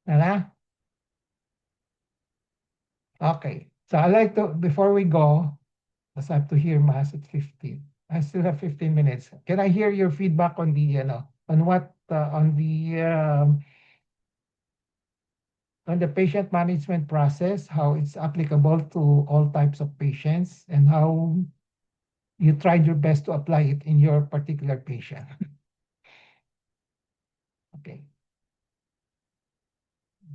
Nana? Okay. So I like to, before we go, because I have to hear Mass at 15. I still have 15 minutes. Can I hear your feedback on the, on what, on the patient management process, how it's applicable to all types of patients, and how you tried your best to apply it in your particular patient. Okay.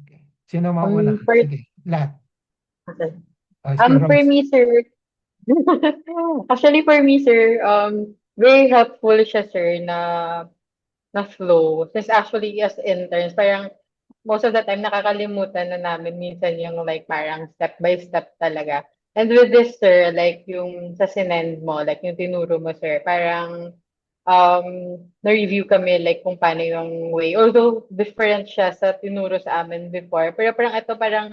Okay. Sino mauna? For, Sige, lahat. okay. Si For Rose. me, sir, actually for me, sir, very helpful siya, sir, na flow. Since actually as interns, parang most of the time nakakalimutan na namin minsan yung like parang step by step talaga. And with this, sir, like yung sa sinend mo, like yung tinuro mo, sir, parang um, na-review kami like kung paano yung way. Although different siya sa tinuro sa amin before, pero parang ito parang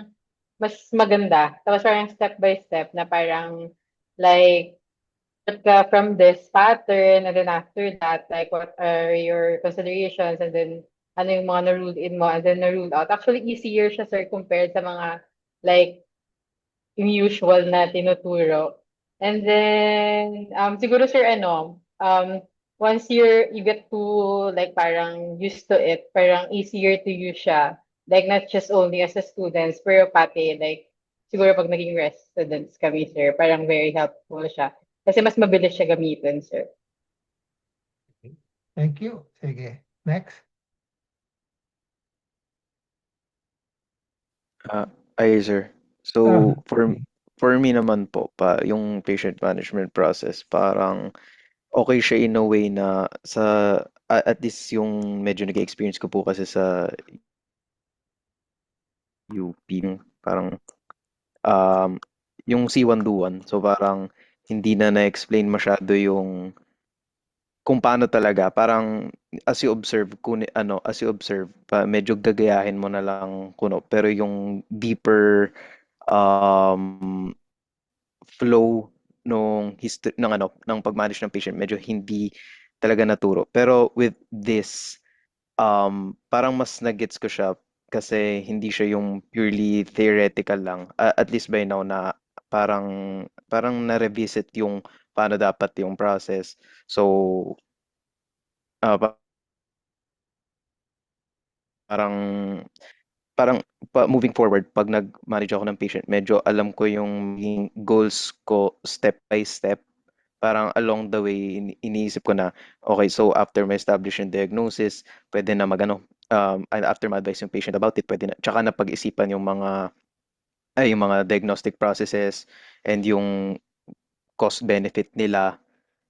mas maganda. Tapos parang step by step na parang like from this pattern and then after that, like what are your considerations and then ano yung mga na-rule in mo and then na-rule out. Actually, easier siya, sir, compared sa mga like yung usual na tinuturo. And then, siguro sir, once you get to like parang used to it, parang easier to use siya. Like not just only as a students, pero pati like siguro pag naging residents kami, sir, parang very helpful siya. Kasi mas mabilis siya gamitin, sir. Thank you. Sige. Next. Ah, ay sir. So, Okay. for me naman po, yung patient management process, parang okay siya in a way na at least yung medyo nag-experience ko po kasi sa UP, parang um, yung C1 Do1. So, parang hindi na-explain masyado yung kung paano talaga. Parang as you observe, medyo gagayahin mo na lang kuno. Pero yung deeper um, flow ng pag-manage ng patient medyo hindi talaga naturo. Pero with this, parang mas nagets ko siya kasi hindi siya yung purely theoretical lang. At least by now na parang na-revisit yung paano dapat yung process. So, ah, parang parang moving forward, pag nag-manage ako ng patient, medyo alam ko yung maging goals ko step by step. Parang along the way, iniisip ko na, okay, so after ma establish yung diagnosis, pwede na magano, and after ma-advise yung patient about it, pwede na, tsaka na pag-isipan yung mga diagnostic processes and yung cost benefit nila,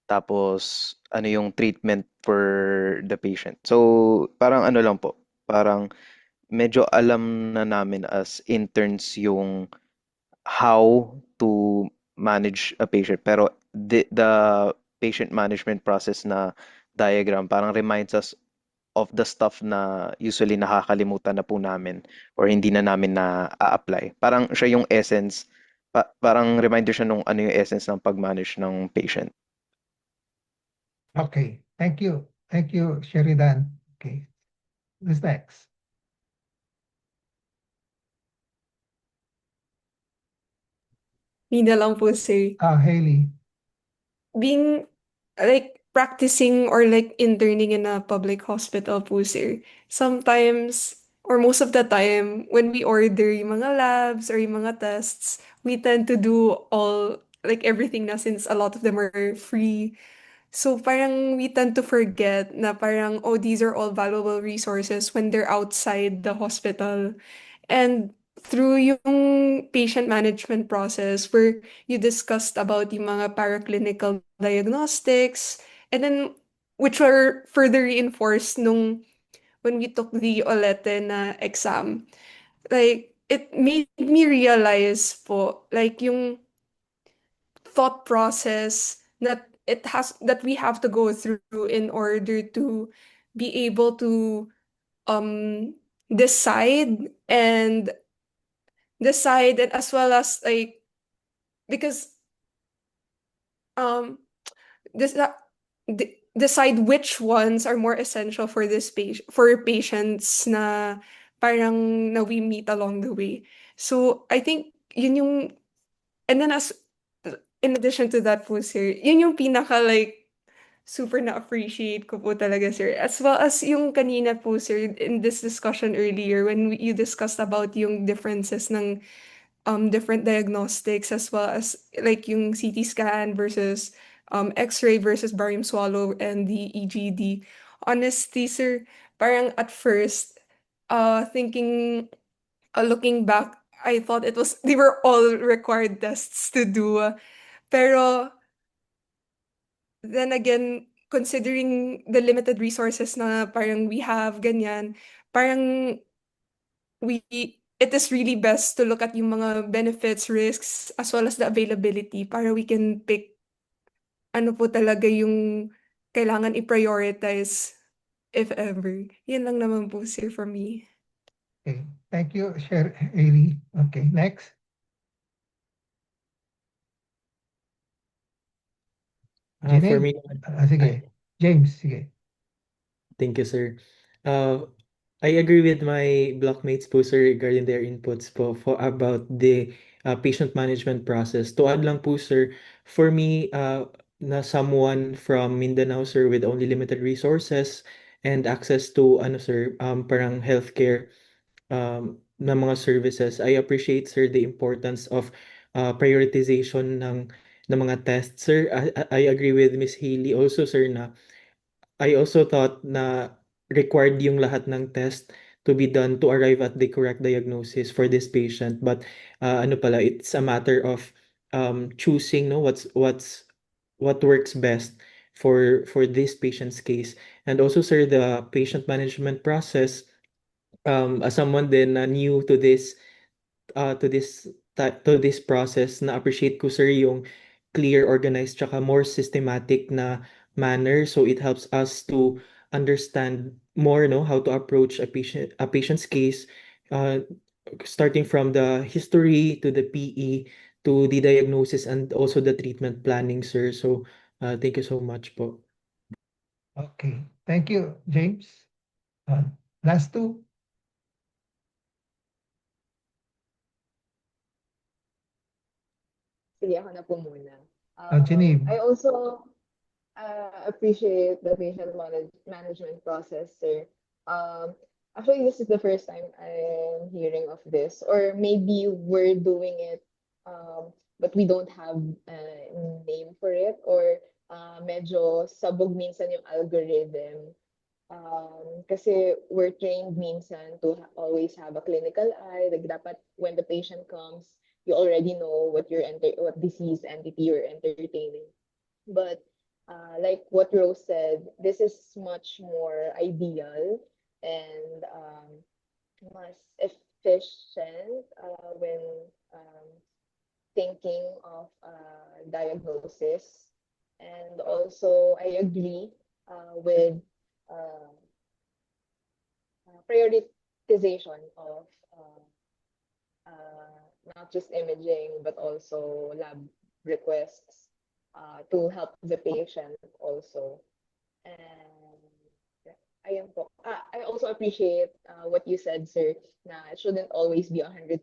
tapos ano yung treatment for the patient. So, parang ano lang po, parang medyo alam na namin as interns yung how to manage a patient. Pero the patient management process na diagram parang reminds us of the stuff na usually nakakalimutan na po namin or hindi na namin na apply. Parang siya yung essence, parang reminder siya nung ano yung essence ng pag-manage ng patient. Okay. Thank you. Thank you, Sheridan. Okay. Who's next? Me na lang po, sir. Haley. Being like practicing or like interning in a public hospital po, sir. Sometimes or most of the time when we order yung mga labs or yung mga tests, we tend to do all like everything na since a lot of them are free. So parang we tend to forget na parang, oh, these are all valuable resources when they're outside the hospital. And through yung patient management process where you discussed about yung mga paraclinical diagnostics and then which were further reinforced nung when we took the OLETE na exam. Like, it made me realize po, like yung thought process that we have to go through in order to be able to um decide and and as well as like because um this decide which ones are more essential for this patient for patients na parang na we meet along the way. So, I think yun yung, and then in addition to that po, sir, yun yung pinaka like, super na-appreciate ko po talaga, sir. As well as yung kanina po, sir, in this discussion earlier, when you discussed about yung differences ng different diagnostics as well as like yung CT scan versus X-ray versus barium swallow and the EGD. Honestly, sir, parang at first, looking back, I thought they were all required tests to do. Pero then again, considering the limited resources na parang we have, ganyan, parang it is really best to look at yung mga benefits, risks, as well as the availability para we can pick ano po talaga yung kailangan i-prioritize if ever. Yan lang naman po, sir, for me. Okay. Thank you, Sher Ailey. Okay, next. For Janine? me, Sige. James, sige. thank you, sir. I agree with my blockmates po, sir, regarding their inputs po about the patient management process. To add lang po, sir, for me, na someone from Mindanao, sir, with only limited resources and access to, sir, parang healthcare na mga services, I appreciate, sir, the importance of prioritization ng mga tests, sir. I agree with Miss Haley also, sir, na I also thought na required yung lahat ng test to be done to arrive at the correct diagnosis for this patient. But ano pala, it's a matter of choosing no what works best for this patient's case. And also, sir, the patient management process, as someone din na new to this process, na appreciate ko, sir, yung clear, organized, tsaka more systematic na manner. So it helps us to understand more, no, how to approach a patient's case, uh, starting from the history to the PE to the diagnosis and also the treatment planning, sir. So thank you so much po. Okay. Thank you, James. Last two. Sige, ako na po muna. Janine. I also appreciate the patient management process, sir. Actually, this is the first time I'm hearing of this, or maybe we're doing it, but we don't have a name for it, or medyo sabog minsan yung algorithm. Kasi we're trained minsan to always have a clinical eye. Like dapat when the patient comes, you already know what what disease entity you're entertaining. But like what Rose said, this is much more ideal and mas efficient when thinking of diagnosis. And also, I agree with uh, prioritization of not just imaging but also lab requests to help the patient also. And ayun po. I also appreciate what you said, sir, na it shouldn't always be 100%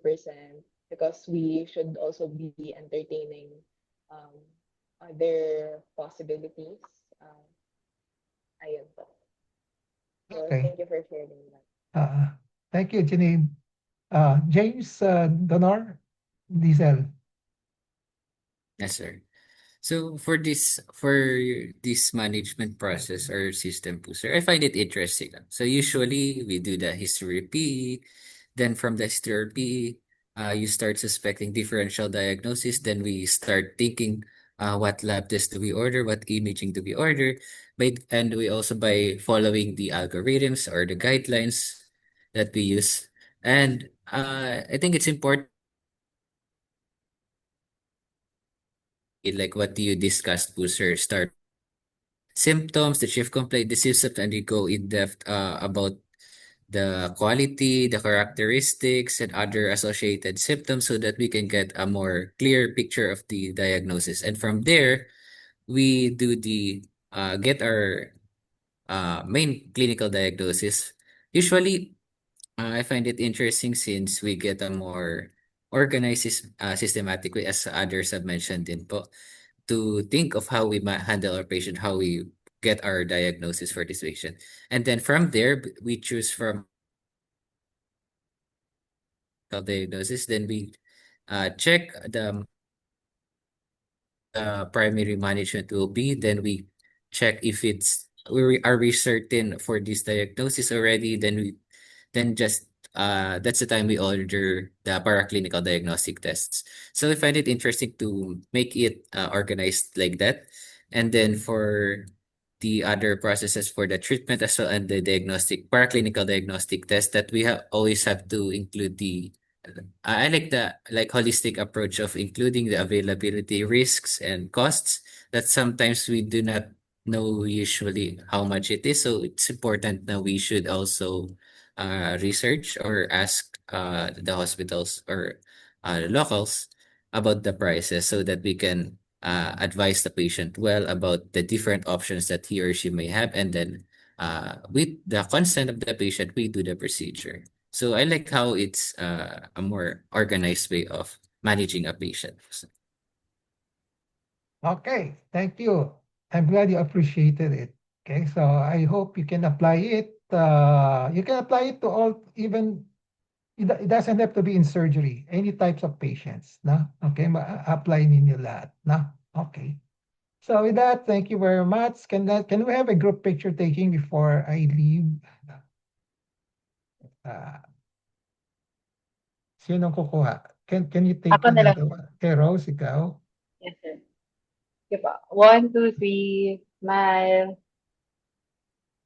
because we should also be entertaining other possibilities. Ayun po. So Okay. thank you for sharing that. Thank you, Janine. James Donor, Diesel. Yes, sir. So for this management process or system po, sir, I find it interesting. So usually we do the history PE, then from the history PE, you start suspecting differential diagnosis, then we start thinking what lab test do we order, what imaging do we order, and we also by following the algorithms or the guidelines that we use. And I think it's important, like what you discussed po, sir, start symptoms, the chief complaint, the symptoms, and you go in depth about the quality, the characteristics, and other associated symptoms so that we can get a more clear picture of the diagnosis. And from there, we do the get our main clinical diagnosis. Usually, I find it interesting since we get a more organized, systematic way, as others have mentioned din po, to think of how we handle our patient, how we get our diagnosis for this patient. And then from there, we choose from the diagnosis, then we check the primary management will be, then we check if are we certain for this diagnosis already, then just that's the time we order the paraclinical diagnostic tests. So I find it interesting to make it organized like that. And then for the other processes for the treatment as well and the paraclinical diagnostic test, that we always have to include I like the holistic approach of including the availability, risks, and costs that sometimes we do not know usually how much it is. So it's important that we should also research or ask the hospitals or locals about the prices so that we can advise the patient well about the different options that he or she may have. And then with the consent of the patient, we do the procedure. So I like how it's a more organized way of managing a patient. Okay, thank you. I'm glad you appreciated it. Okay, so I hope you can apply it. You can apply it to all, even it doesn't have to be in surgery. Any types of patients, no? Okay, apply ninyo lahat, no? Okay. So with that, thank you very much. Can we have a group picture taking before I leave? Sinong kukuha? Can you take Ako na lang. another one? Okay, Rose, ikaw. Yes, sir. Okay po. 1, 2, 3, smile.